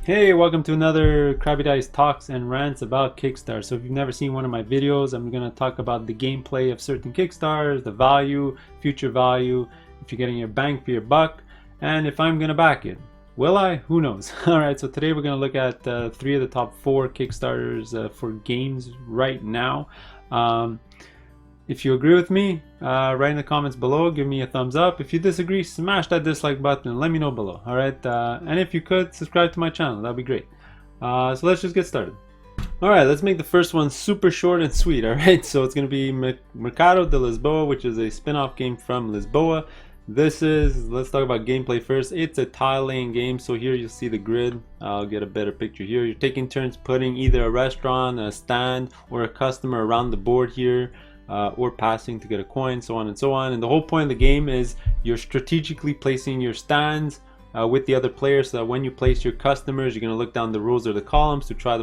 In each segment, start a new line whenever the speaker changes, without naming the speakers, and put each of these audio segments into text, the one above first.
Hey, welcome to another Crabby Dice talks and rants about Kickstarter. So if you've never seen one of my videos, I'm going to talk about the gameplay of certain Kickstarters, the value, future value, if you're getting your bang for your buck, and if I'm going to back it. Will I? Who knows? Alright, so today we're going to look at 3 of the top 4 Kickstarters for games right now. If you agree with me, write in the comments below, give me a thumbs up. If you disagree, smash that dislike button and let me know below. Alright, and if you could, subscribe to my channel, that'd be great. So let's just get started. Alright, let's make the first one super short and sweet. Alright, so it's going to be Mercado de Lisboa, which is a spin-off game from Lisboa. Let's talk about gameplay first. It's a tile laying game, so here you'll see the grid. I'll get a better picture here. You're taking turns putting either a restaurant, a stand, or a customer around the board here. Or passing to get a coin, so on and so on. And the whole point of the game is you're strategically placing your stands with the other players, so that when you place your customers, you're going to look down the rows or the columns to try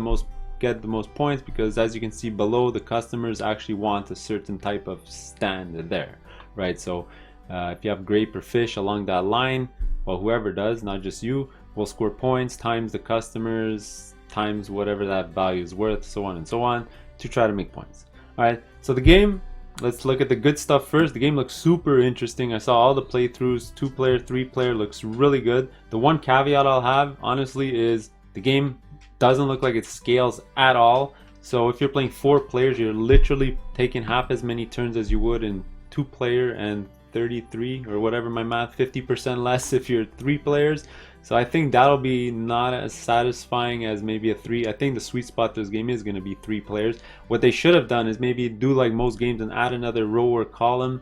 get the most points, because as you can see below, the customers actually want a certain type of stand there, right? So if you have grape or fish along that line, well, whoever does, not just you, will score points times the customers times whatever that value is worth, so on and so on, to try to make points. Alright, so the game, let's look at the good stuff first. The game looks super interesting. I saw all the playthroughs. 2-player, 3-player looks really good. The one caveat I'll have, honestly, is the game doesn't look like it scales at all. So if you're playing 4 players, you're literally taking half as many turns as you would in 2-player, and 33 or whatever my math, 50% less if you're 3 players. So I think that'll be not as satisfying as maybe a 3. I think the sweet spot this game is going to be 3 players. What they should have done is maybe do like most games and add another row or column,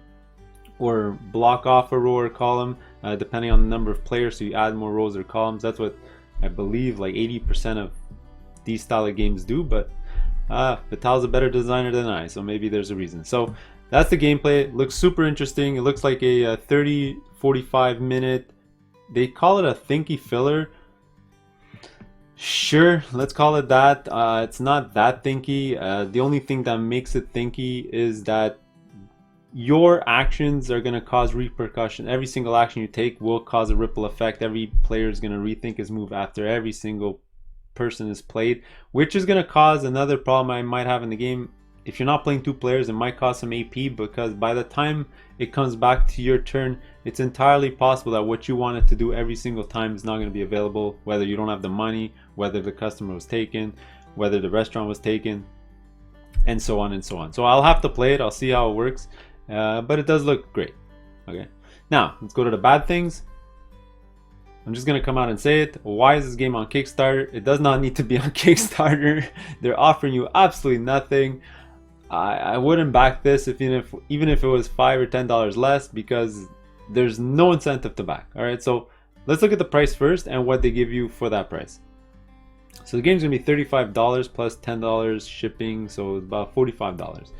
or block off a row or column depending on the number of players, so you add more rows or columns. That's what I believe like 80% of these style of games do, but Vital's a better designer than I, so maybe there's a reason. So that's the gameplay. It looks super interesting. It looks like a 30-45 minute, they call it a thinky filler. Sure, let's call it that. It's not that thinky. The only thing that makes it thinky is that your actions are going to cause repercussion. Every single action you take will cause a ripple effect. Every player is going to rethink his move after every single person is played, which is going to cause another problem I might have in the game. If you're not playing 2 players, it might cause some AP, because by the time it comes back to your turn, it's entirely possible that what you wanted to do every single time is not going to be available, whether you don't have the money, whether the customer was taken, whether the restaurant was taken, and so on and so on. So I'll have to play it, I'll see how it works, but it does look great. Okay, now let's go to the bad things. I'm just gonna come out and say it. Why is this game on Kickstarter? It does not need to be on Kickstarter. They're offering you absolutely nothing. I wouldn't back this even if it was $5 or $10 less, because there's no incentive to back. Alright, so let's look at the price first and what they give you for that price. So the game's gonna be $35 plus $10 shipping, so about $45.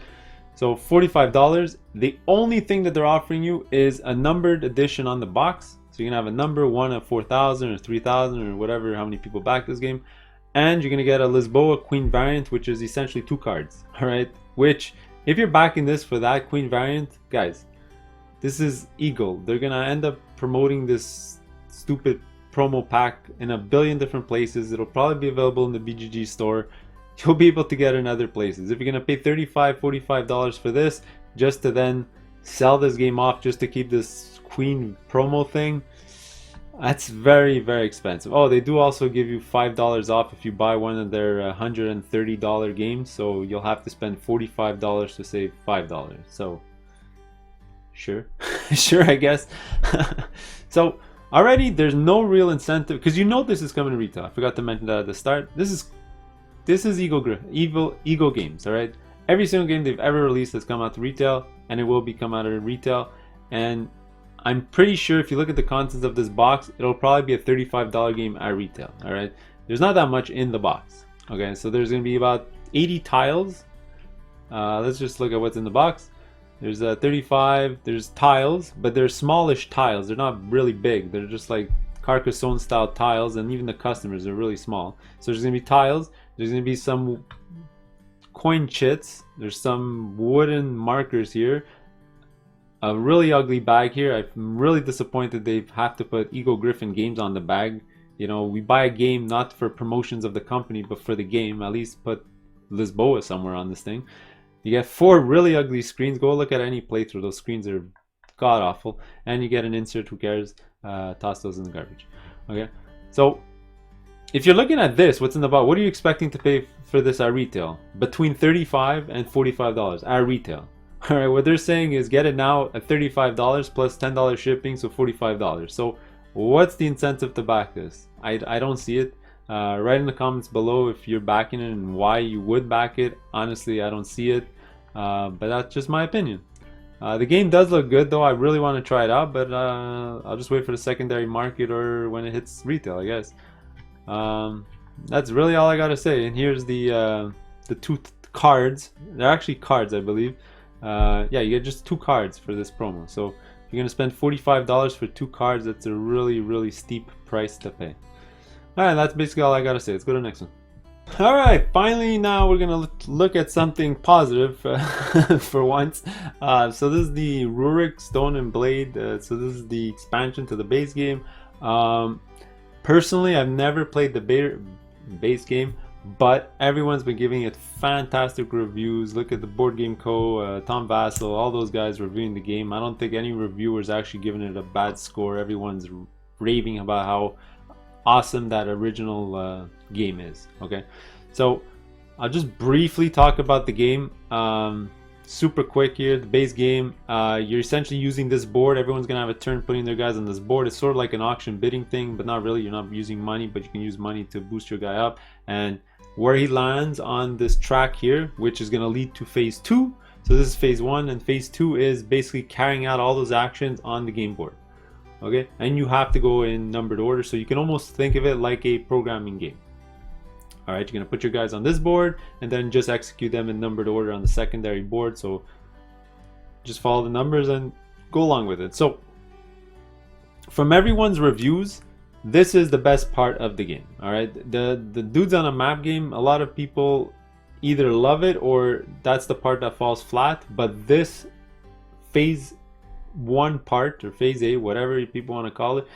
So $45. The only thing that they're offering you is a numbered edition on the box. So you're gonna have a number 1 of 4,000 or 3,000 or whatever, how many people back this game. And you're gonna get a Lisboa Queen variant, which is essentially 2 cards. Alright, which if you're backing this for that Queen variant, guys, this is Eagle. They're gonna end up promoting this stupid promo pack in a billion different places. It'll probably be available in the BGG store. You'll be able to get it in other places. If you're gonna pay $35, $45 for this just to then sell this game off just to keep this Queen promo thing, that's very, very expensive. Oh, they do also give you $5 off if you buy one of their $130 games, so you'll have to spend $45 to save $5. So sure. Sure, I guess. So already there's no real incentive, because you know this is coming to retail. I forgot to mention that at the start. This is Eagle Games, all right? Every single game they've ever released has come out to retail, and it will be come out of retail. And I'm pretty sure if you look at the contents of this box, it'll probably be a $35 game at retail. All right, there's not that much in the box. Okay, so there's going to be about 80 tiles. Let's just look at what's in the box. There's 35. There's tiles, but they're smallish tiles. They're not really big. They're just like Carcassonne style tiles, and even the customers are really small. So there's going to be tiles. There's going to be some coin chits. There's some wooden markers here. A really ugly bag here. I'm really disappointed they have to put Eagle Griffin Games on the bag. you know, we buy a game not for promotions of the company, but for the game. At least put Lisboa somewhere on this thing. You get 4 really ugly screens. Go look at any playthrough. Those screens are god awful. And you get an insert. Who cares? Toss those in the garbage. Okay. So if you're looking at this, what's in the box? What are you expecting to pay for this at retail? Between $35 and $45 at retail. All right. What they're saying is get it now at $35 plus $10 shipping, so $45. So what's the incentive to back this? I don't see it. Write in the comments below if you're backing it and why you would back it. Honestly, I don't see it, but that's just my opinion. The game does look good though. I really want to try it out, but I'll just wait for the secondary market or when it hits retail, I guess. That's really all I gotta say. And here's the 2 cards. They're actually cards, I believe. Yeah, you get just 2 cards for this promo. So if you're gonna spend $45 for 2 cards, that's a really steep price to pay. Alright, that's basically all I gotta say. Let's go to the next one. Alright, finally now we're gonna look at something positive for once. So this is the Rurik Stone and Blade. So this is the expansion to the base game. Personally, I've never played the base game, but everyone's been giving it fantastic reviews. Look at the Board Game Co, Tom Vassell, all those guys reviewing the game. I don't think any reviewer's actually given it a bad score. Everyone's raving about how awesome that original game is. Okay, so I'll just briefly talk about the game. Super quick here. The base game, you're essentially using this board. Everyone's gonna have a turn putting their guys on this board. It's sort of like an auction bidding thing, but not really. You're not using money, but you can use money to boost your guy up. And where he lands on this track here, which is gonna lead to phase 2. So this is phase 1, and phase 2 is basically carrying out all those actions on the game board. Okay, and you have to go in numbered order, so you can almost think of it like a programming game. All right, you're gonna put your guys on this board and then just execute them in numbered order on the secondary board. So just follow the numbers and go along with it. So from everyone's reviews, this is the best part of the game. All right, the dudes on a map game, a lot of people either love it or that's the part that falls flat. But this phase 1 part, or phase A, whatever people want to call it,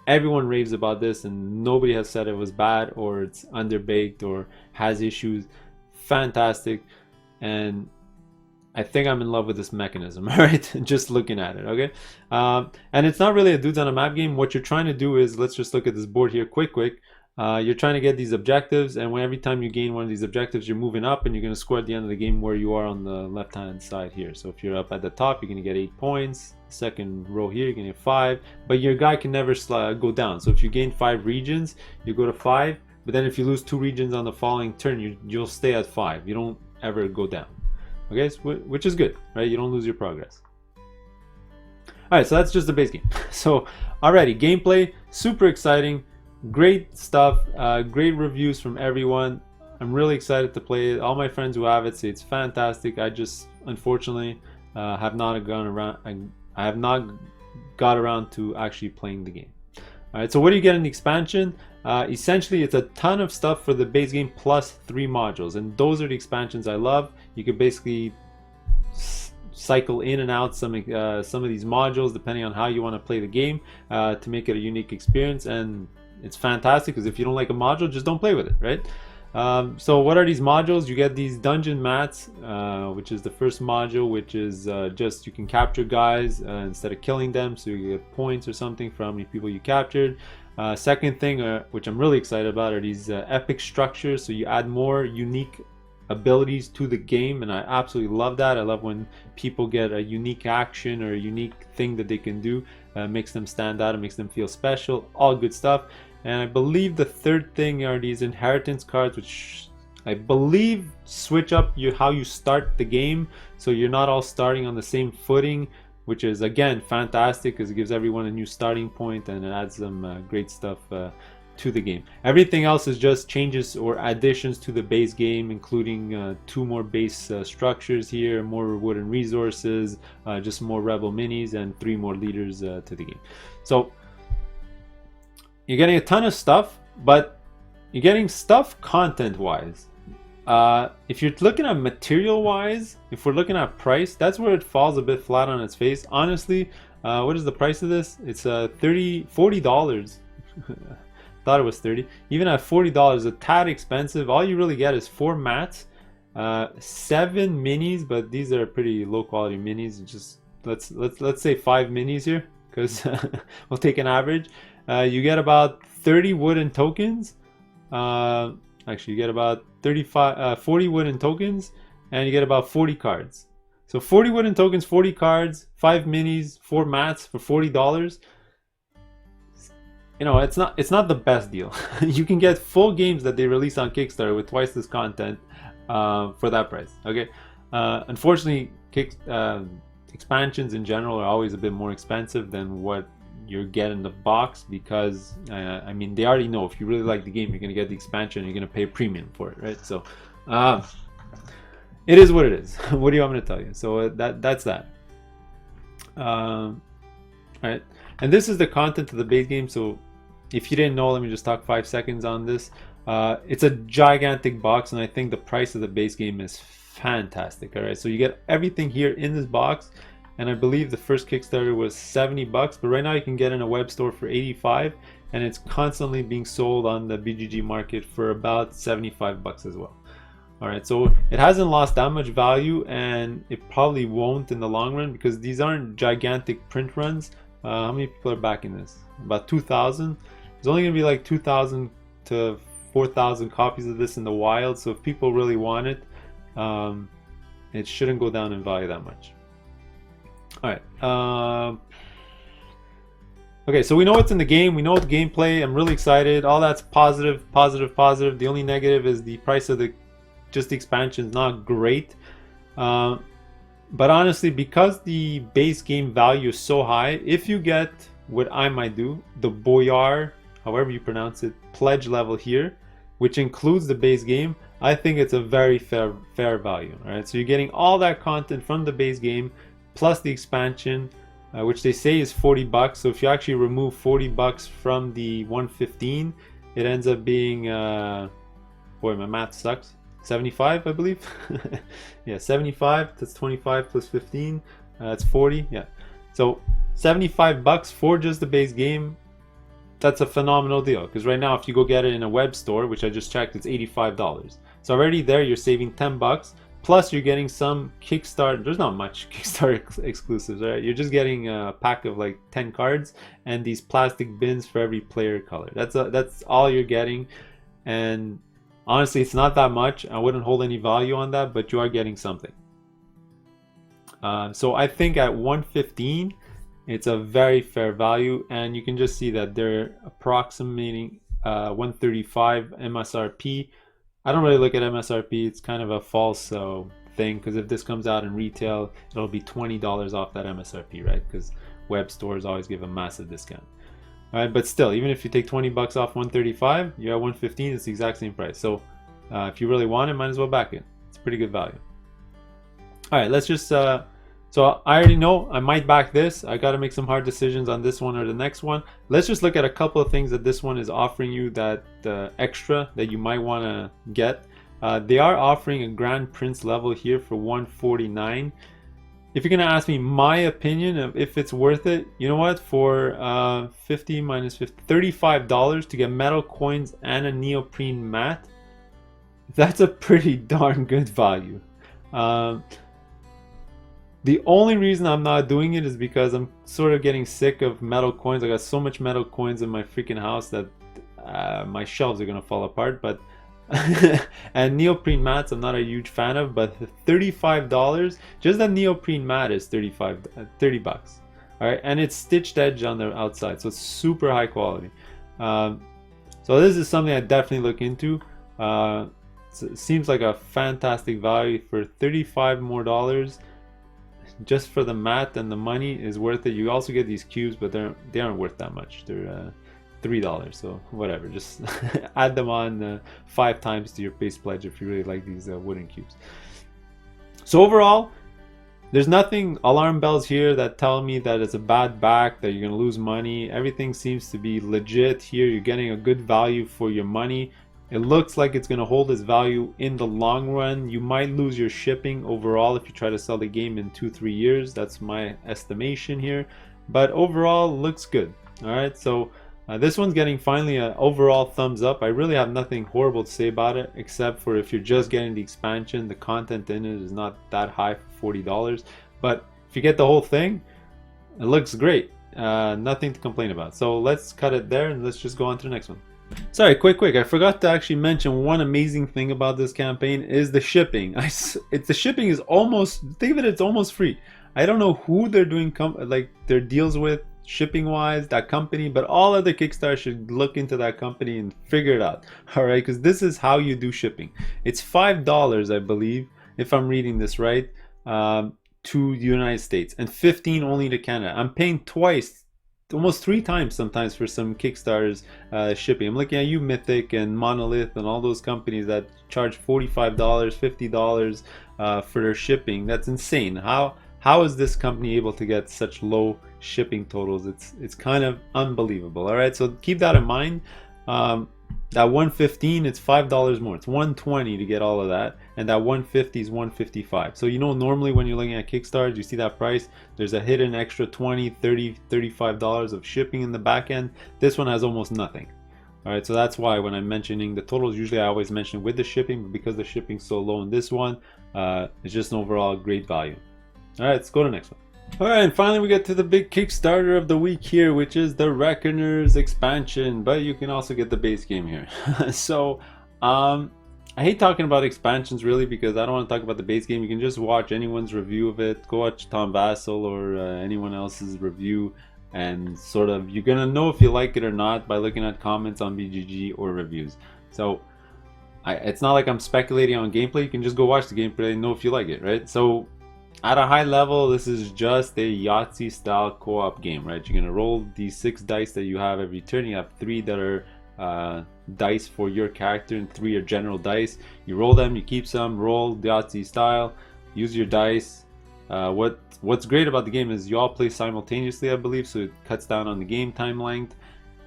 everyone raves about this and nobody has said it was bad or it's underbaked or has issues. Fantastic. And I think I'm in love with this mechanism. All right, just looking at it. Okay, and it's not really a dudes on a map game. What you're trying to do is, let's just look at this board here quick. You're trying to get these objectives, and every time you gain one of these objectives, you're moving up and you're going to score at the end of the game where you are on the left hand side here. So if you're up at the top, you're going to get 8 points. Second row here, you're going to get 5, but your guy can never go down. So if you gain 5 regions, you go to 5, but then if you lose 2 regions on the following turn, you'll stay at 5. You don't ever go down. Okay, which is good, right? You don't lose your progress. All right, so that's just the base game. So already, gameplay, super exciting. Great stuff, great reviews from everyone. I'm really excited to play it. All my friends who have it say it's fantastic. I just unfortunately have not gone around. I have not got around to actually playing the game. All right, so what do you get in the expansion? Essentially, it's a ton of stuff for the base game plus 3 modules, and those are the expansions I love. You can basically cycle in and out some of these modules depending on how you want to play the game to make it a unique experience. And it's fantastic because if you don't like a module, just don't play with it, right? So what are these modules? You get these dungeon mats, which is the first module, which is just you can capture guys instead of killing them, so you get points or something from how many people you captured. Second thing, which I'm really excited about, are these epic structures. So you add more unique abilities to the game, and I absolutely love that. I love when people get a unique action or a unique thing that they can do. Makes them stand out, it makes them feel special, all good stuff. And I believe the third thing are these inheritance cards, which I believe switch up how you start the game, so you're not all starting on the same footing, which is again fantastic because it gives everyone a new starting point and it adds some great stuff to the game. Everything else is just changes or additions to the base game, including 2 more base structures here, more wooden resources, just more rebel minis, and 3 more leaders to the game. So you're getting a ton of stuff, but you're getting stuff content wise. If you're looking at material wise, if we're looking at price, that's where it falls a bit flat on its face. Honestly, what is the price of this? It's $40. Thought it was 30. Even at $40, a tad expensive. All you really get is 4 mats, 7 minis, but these are pretty low quality minis. Just let's say 5 minis here, because we'll take an average. You get about 30 wooden tokens. Actually, you get about 40 wooden tokens, and you get about 40 cards. So 40 wooden tokens, 40 cards, 5 minis, 4 mats for $40. You know, it's not the best deal. You can get full games that they release on Kickstarter with twice this content for that price. Okay, unfortunately, expansions in general are always a bit more expensive than what you get in the box, because I mean, they already know if you really like the game, you're gonna get the expansion, you're gonna pay a premium for it, right? So it is what it is. What do you want me to tell you? So that's that. Right, and this is the content of the base game. So if you didn't know, let me just talk 5 seconds on this. It's a gigantic box, and I think the price of the base game is fantastic. All right, so you get everything here in this box, and I believe the first Kickstarter was $70, but right now you can get in a web store for 85, and it's constantly being sold on the BGG market for about $75 as well. All right, so it hasn't lost that much value, and it probably won't in the long run, because these aren't gigantic print runs. How many people are backing this? About 2,000. There's only gonna be like 2,000 to 4,000 copies of this in the wild, so if people really want it, it shouldn't go down in value that much. All right. Okay, so we know what's in the game. We know the gameplay. I'm really excited. All that's positive, positive, positive. The only negative is the price of the expansion is not great. But honestly, because the base game value is so high, if you get what I might do, the Boyar, however you pronounce it, pledge level here, which includes the base game, I think it's a very fair value. All right, so you're getting all that content from the base game plus the expansion, which they say is $40. So if you actually remove $40 from the 115, it ends up being boy, my math sucks. 75, I believe. Yeah, 75. That's 25 plus 15. That's 40. Yeah, so $75 for just the base game. That's a phenomenal deal, because right now if you go get it in a web store, which I just checked, it's $85. So already there you're saving $10, plus you're getting some Kickstarter. There's not much Kickstarter exclusives, right? You're just getting a pack of like 10 cards and these plastic bins for every player color. That's all you're getting, and honestly, it's not that much. I wouldn't hold any value on that, but you are getting something. So I think at 115, it's a very fair value, and you can just see that they're approximating 135 MSRP. I don't really look at MSRP. It's kind of a false thing, because if this comes out in retail, it'll be $20 off that MSRP, right? Because web stores always give a massive discount. All right, but still, even if you take $20 off 135, you're at 115. It's the exact same price. So if you really want it, might as well back it. It's a pretty good value. All right, let's just so I already know I might back this. I got to make some hard decisions on this one or the next one. Let's just look at a couple of things that this one is offering you, that extra that you might want to get. They are offering a Grand Prince level here for $149. If you're gonna ask me my opinion of if it's worth it, you know what? For 50 minus 50, $35 to get metal coins and a neoprene mat, that's a pretty darn good value. The only reason I'm not doing it is because I'm sort of getting sick of metal coins. I got so much metal coins in my freaking house that my shelves are gonna fall apart. But and neoprene mats I'm not a huge fan of, but $35, just that neoprene mat is $30. All right, and it's stitched edge on the outside, so it's super high quality. So this is something I definitely look into. It seems like a fantastic value for $35 more. Just for the mat, and the money is worth it. You also get these cubes, but they aren't worth that much. They're $3, so whatever. Just add them on 5 times to your base pledge if you really like these wooden cubes. So overall, there's nothing alarm bells here that tell me that it's a bad back, that you're gonna lose money. Everything seems to be legit here. You're getting a good value for your money. It looks like it's gonna hold its value in the long run. You might lose your shipping overall if you try to sell the game in 2-3 years. That's my estimation here, but overall looks good. All right, so This one's getting finally an overall thumbs up. I really have nothing horrible to say about it, except for if you're just getting the expansion, the content in it is not that high for $40. But if you get the whole thing, it looks great. Nothing to complain about. So let's cut it there and let's just go on to the next one. Sorry, quick. I forgot to actually mention one amazing thing about this campaign is the shipping. The shipping is almost, think of it, it's almost free. I don't know who they're doing like their deals with shipping wise, that company, but all other Kickstarter should look into that company and figure it out. All right, because this is how you do shipping. It's $5, I believe, if I'm reading this right, to the United States, and 15 only to Canada. I'm paying twice, almost 3 times sometimes for some Kickstarters shipping. I'm looking at you, Mythic and Monolith and all those companies that charge $45, $50 for their shipping. That's insane. How is this company able to get such low shipping totals? It's kind of unbelievable. All right, so keep that in mind. That 115, it's $5 more. It's 120 to get all of that, and that 150 is 155. So normally when you're looking at Kickstarter, you see that price, there's a hidden extra 20, 30, $35 of shipping in the back end. This one has almost nothing. All right, so that's why when I'm mentioning the totals, usually I always mention with the shipping, but because the shipping's so low in this one, it's just an overall great value. All right, let's go to the next one. All right, and finally we get to the big Kickstarter of the week here, which is the Reckoners expansion, but you can also get the base game here. So I hate talking about expansions really, because I don't want to talk about the base game. You can just watch anyone's review of it. Go watch Tom Vassell or anyone else's review, and sort of you're gonna know if you like it or not by looking at comments on BGG or reviews. So it's not like I'm speculating on gameplay. You can just go watch the gameplay and know if you like it, right? So at a high level, this is just a Yahtzee style co-op game, right? You're gonna roll these 6 dice that you have every turn. You have 3 that are dice for your character and 3 are general dice. You roll them, you keep some, roll Yahtzee style, use your dice. What's great about the game is you all play simultaneously, I believe, so it cuts down on the game time length.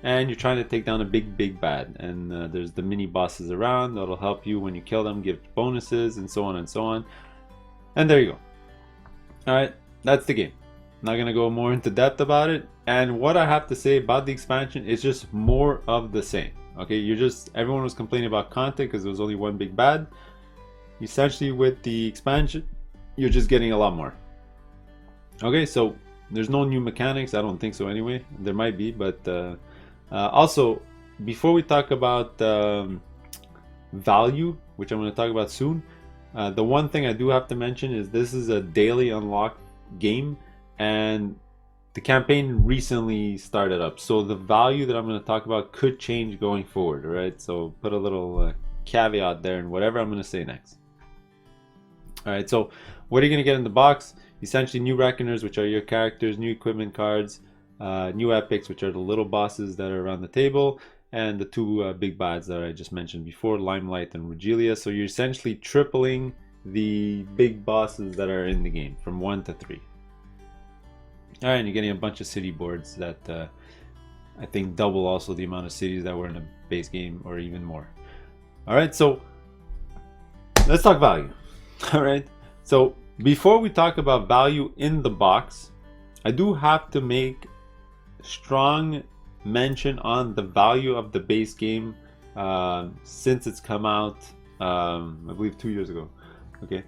And you're trying to take down a big bad, and there's the mini bosses around that'll help you when you kill them, give bonuses, and so on and so on. And there you go. Alright, that's the game. Not gonna go more into depth about it. And what I have to say about the expansion is just more of the same. Okay, everyone was complaining about content because there was only one big bad. Essentially with the expansion, you're just getting a lot more. Okay, so there's no new mechanics. I don't think so anyway. There might be, but also, before we talk about value, which I'm going to talk about soon, the one thing I do have to mention is this is a daily unlock game, and the campaign recently started up, so the value that I'm going to talk about could change going forward. Alright, so put a little caveat there in whatever I'm going to say next. Alright, so what are you going to get in the box? Essentially new Reckoners, which are your characters, new equipment cards, new epics, which are the little bosses that are around the table, and the 2 big bads that I just mentioned before, Limelight and Regalia. So you're essentially tripling the big bosses that are in the game from 1 to 3. Alright, and you're getting a bunch of city boards that I think double also the amount of cities that were in the base game, or even more. Alright, so let's talk value. Alright, so before we talk about value in the box, I do have to make strong mention on the value of the base game since it's come out, I believe 2 years ago. Okay,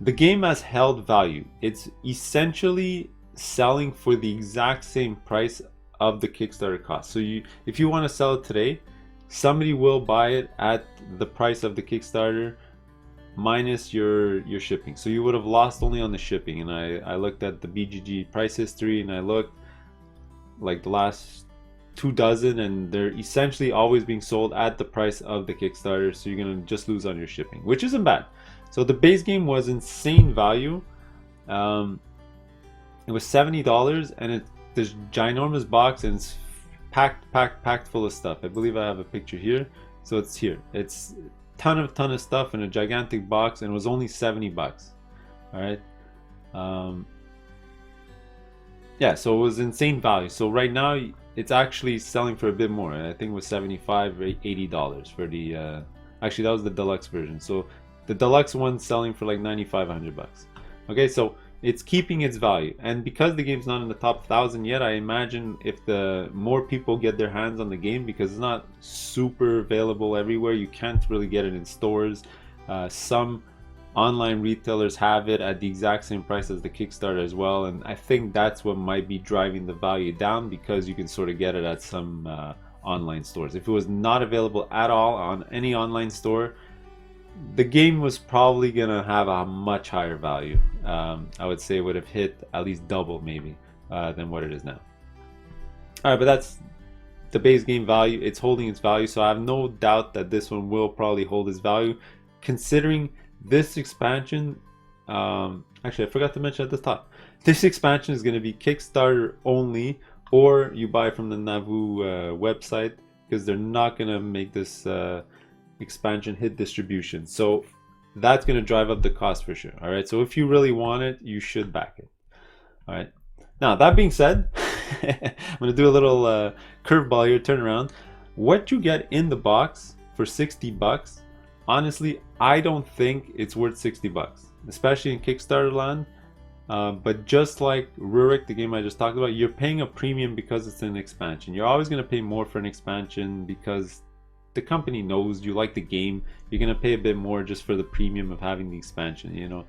the game has held value. It's essentially selling for the exact same price of the Kickstarter cost. So if you want to sell it today, somebody will buy it at the price of the Kickstarter minus your shipping. So you would have lost only on the shipping. And I looked at the BGG price history, and I looked like the last 2 dozen, and they're essentially always being sold at the price of the Kickstarter, so you're gonna just lose on your shipping, which isn't bad. So the base game was insane value. It was $70, and it's this ginormous box, and it's packed full of stuff. I believe I have a picture here, so it's here. It's ton of stuff in a gigantic box, and it was only $70. All right. Yeah, so it was insane value. So right now it's actually selling for a bit more. I think it was $75 or $80 for the actually that was the deluxe version. So the deluxe one's selling for like $9,500. Okay, so it's keeping its value. And because the game's not in the top 1,000 yet, I imagine if the more people get their hands on the game, because it's not super available everywhere, you can't really get it in stores. Some online retailers have it at the exact same price as the Kickstarter as well, and I think that's what might be driving the value down, because you can sort of get it at some online stores. If it was not available at all on any online store, the game was probably gonna have a much higher value. I would say it would have hit at least double maybe than what it is now. Alright, but that's the base game value. It's holding its value, so I have no doubt that this one will probably hold its value, considering this expansion, actually I forgot to mention at the top, this expansion is going to be Kickstarter only, or you buy from the Navu website, because they're not going to make this expansion hit distribution. So that's going to drive up the cost for sure. All right, so if you really want it, you should back it. All right, now that being said, I'm going to do a little curveball here, turn around. What you get in the box for 60 bucks, honestly, I don't think it's worth 60 bucks, especially in Kickstarter land. But just like Rurik, the game I just talked about, you're paying a premium because it's an expansion. You're always going to pay more for an expansion because the company knows you like the game. You're going to pay a bit more just for the premium of having the expansion. You know,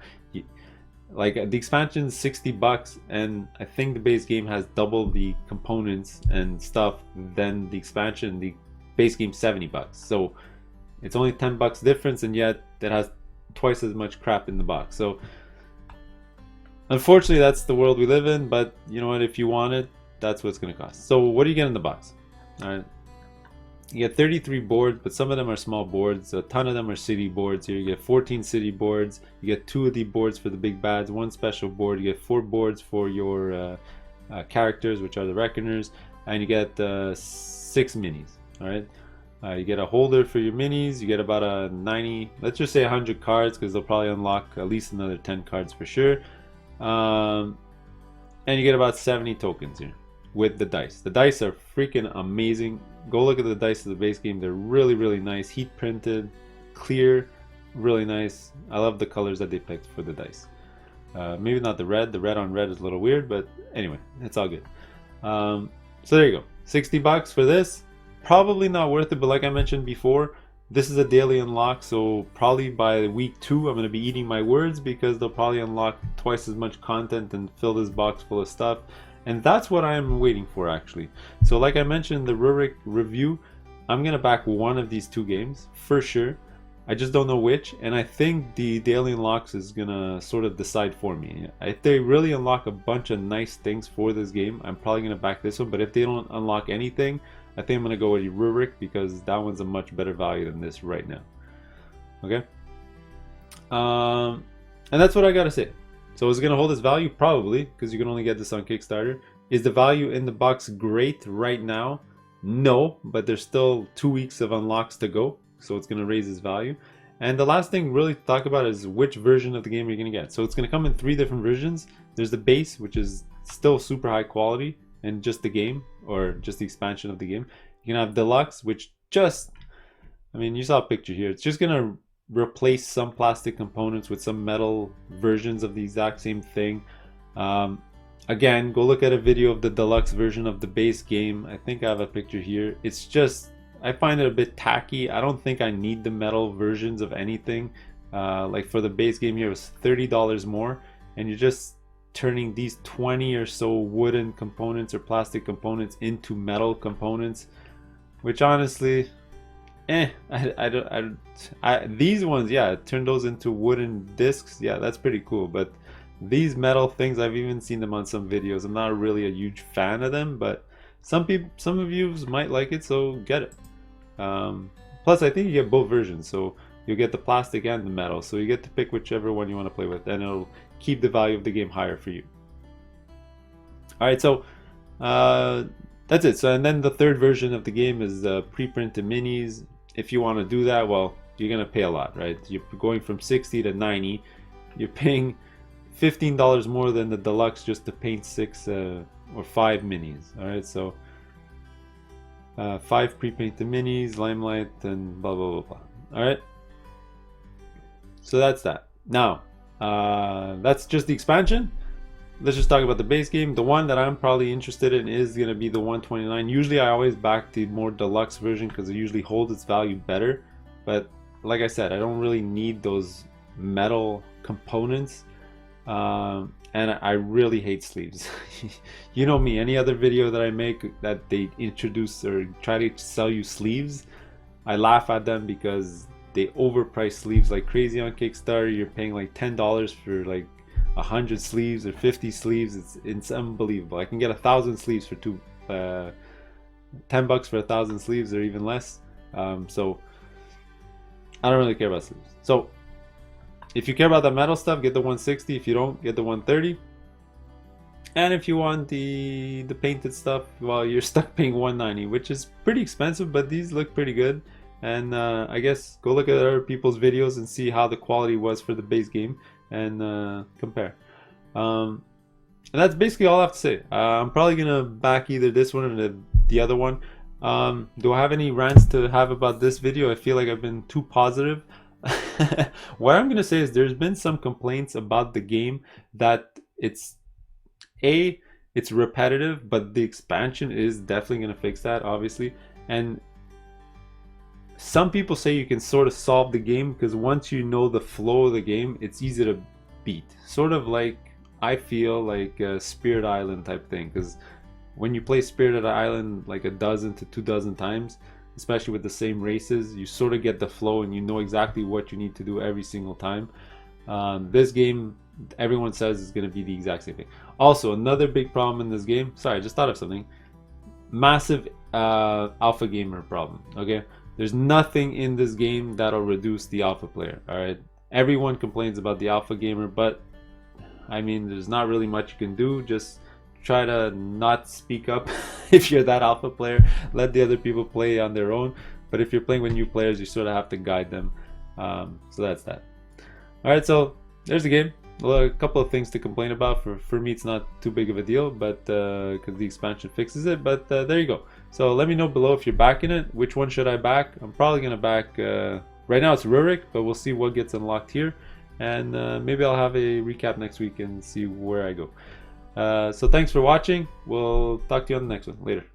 like the expansion is 60 bucks, and I think the base game has double the components and stuff than the expansion. The base game's 70 bucks. So it's only 10 bucks difference, and yet it has twice as much crap in the box. So unfortunately, that's the world we live in, but you know what, if you want it, that's what it's going to cost. So what do you get in the box? All right, you get 33 boards, but some of them are small boards. A ton of them are city boards here. You get 14 city boards. You get 2 of the boards for the big bads, 1 special board. You get 4 boards for your characters, which are the Reckoners, and you get 6 minis. All right. You get a holder for your minis. You get about a 90, let's just say 100 cards, because they'll probably unlock at least another 10 cards for sure. And you get about 70 tokens here with the dice. The dice are freaking amazing. Go look at the dice of the base game. They're really, really nice. Heat printed, clear, really nice. I love the colors that they picked for the dice. Maybe not the red. The red on red is a little weird, but anyway, it's all good. So there you go. 60 bucks for this. Probably not worth it, but like I mentioned before, this is a daily unlock, so probably by week 2 I'm going to be eating my words, because they'll probably unlock twice as much content and fill this box full of stuff, and that's what I'm waiting for actually. So like I mentioned in the Rurik review, I'm going to back one of these 2 games for sure. I just don't know which, and I think the daily unlocks is going to sort of decide for me. If they really unlock a bunch of nice things for this game, I'm probably going to back this one, but if they don't unlock anything, I think I'm going to go with Rurik, because that one's a much better value than this right now. Okay? And that's what I got to say. So is it going to hold its value? Probably, because you can only get this on Kickstarter. Is the value in the box great right now? No, but there's still 2 weeks of unlocks to go, so it's going to raise its value. And the last thing really to talk about is which version of the game you're going to get. So it's going to come in 3 different versions. There's the base, which is still super high quality, and just the game, or just the expansion of the game. You can have deluxe, which just, I mean, you saw a picture here. It's just gonna replace some plastic components with some metal versions of the exact same thing. Again, go look at a video of the deluxe version of the base game. I think I have a picture here. It's just, I find it a bit tacky. I don't think I need the metal versions of anything. Like for the base game here, it was $30 more, and you're just turning these 20 or so wooden components or plastic components into metal components, which honestly, these ones, yeah, turn those into wooden discs, yeah, that's pretty cool. But these metal things, I've even seen them on some videos. I'm not really a huge fan of them, but some of you might like it, so get it. Plus, I think you get both versions, so you'll get the plastic and the metal, so you get to pick whichever one you want to play with, and it'll keep the value of the game higher for you. Alright, so that's it. So, and then the third version of the game is pre-printed minis. If you want to do that, well, you're going to pay a lot, right? You're going from 60 to 90. You're paying $15 more than the deluxe just to paint 6 or 5 minis. Alright, so 5 pre-painted minis, limelight, and blah blah blah blah. Alright, so that's that. Now that's just the expansion. let's just talk about the base game. The one that I'm probably interested in is going to be the 129. Usually I always back the more deluxe version because it usually holds its value better. But like I said, I don't really need those metal components. And I really hate sleeves. You know me, any other video that I make that they introduce or try to sell you sleeves, I laugh at them because they overprice sleeves like crazy on Kickstarter. You're paying like $10 for like 100 sleeves or 50 sleeves. It's unbelievable. I can get 1,000 sleeves for $10 for 1,000 sleeves or even less. So I don't really care about sleeves. So if you care about the metal stuff, get the 160. If you don't, get the 130. And if you want the painted stuff, well, you're stuck paying 190, which is pretty expensive, but these look pretty good. And I guess go look at other people's videos and see how the quality was for the base game and compare. And that's basically all I have to say. I'm probably gonna back either this one or the other one. Do I have any rants to have about this video? I feel like I've been too positive. What I'm gonna say is there's been some complaints about the game that it's repetitive, but the expansion is definitely gonna fix that, obviously. And some people say you can sort of solve the game because once you know the flow of the game, it's easy to beat. Sort of like, I feel like a Spirit Island type thing, because when you play Spirit Island like a dozen to 2 dozen times, especially with the same races, you sort of get the flow and you know exactly what you need to do every single time. This game, everyone says, is going to be the exact same thing. Also, another big problem in this game, sorry, I just thought of something. Massive alpha gamer problem, okay? There's nothing in this game that'll reduce the alpha player, alright? Everyone complains about the alpha gamer, but I mean, there's not really much you can do. Just try to not speak up if you're that alpha player. Let the other people play on their own. But if you're playing with new players, you sort of have to guide them. So that's that. Alright, so there's the game. A couple of things to complain about. For me, it's not too big of a deal, but because the expansion fixes it. But there you go. So let me know below if you're backing it. Which one should I back? I'm probably going to back... right now it's Rurik, but we'll see what gets unlocked here. And maybe I'll have a recap next week and see where I go. So thanks for watching. We'll talk to you on the next one. Later.